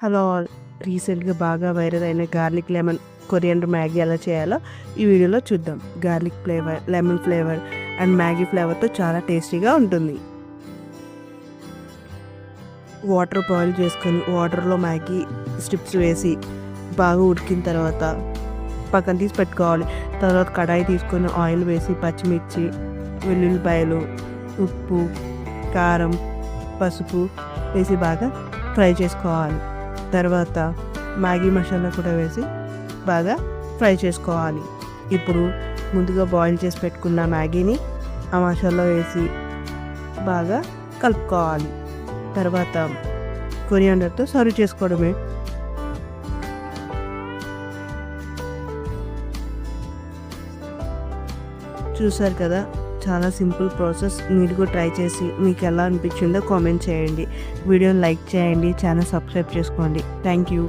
Hello all. రీసెంట్గా బాగా viral అయిన గార్లిక్ లెమన్ కొరియండర్ మ్యాగీ ఎలా చేయాలో ఈ వీడియోలో చూద్దాం. Garlic flavour, lemon flavour and Maggi ఫ్లేవర్తో చాలా టేస్టీగా ఉంటుంది. వాటర్ బాయిల్ చేసుకొని వాటర్లో మ్యాగీ స్ట్రిప్స్ వేసి బాగా ఉడికిన తర్వాత పక్కన తీసి పెట్టుకోవాలి. తర్వాత కడాయి తీసుకొని ఆయిల్ వేసి పచ్చిమిర్చి, వెల్లుల్లిపాయలు, ఉప్పు, కారం, పసుపు వేసి బాగా ఫ్రై చేసుకోవాలి. తర్వాత మ్యాగీ మసాలా కూడా వేసి బాగా ఫ్రై చేసుకోవాలి. ఇప్పుడు ముందుగా బాయిల్ చేసి పెట్టుకున్న మ్యాగీని ఆ మసాలా వేసి బాగా కలుపుకోవాలి. తర్వాత కొరియాండర్తో సర్వ్ చేసుకోవడమే. చూసారు కదా, చాలా సింపుల్ ప్రాసెస్. మీరు కూడా ట్రై చేసి మీకు ఎలా అనిపించిందో కామెంట్ చేయండి. వీడియోని లైక్ చేయండి, ఛానల్ సబ్స్క్రైబ్ చేసుకోండి. Thank you.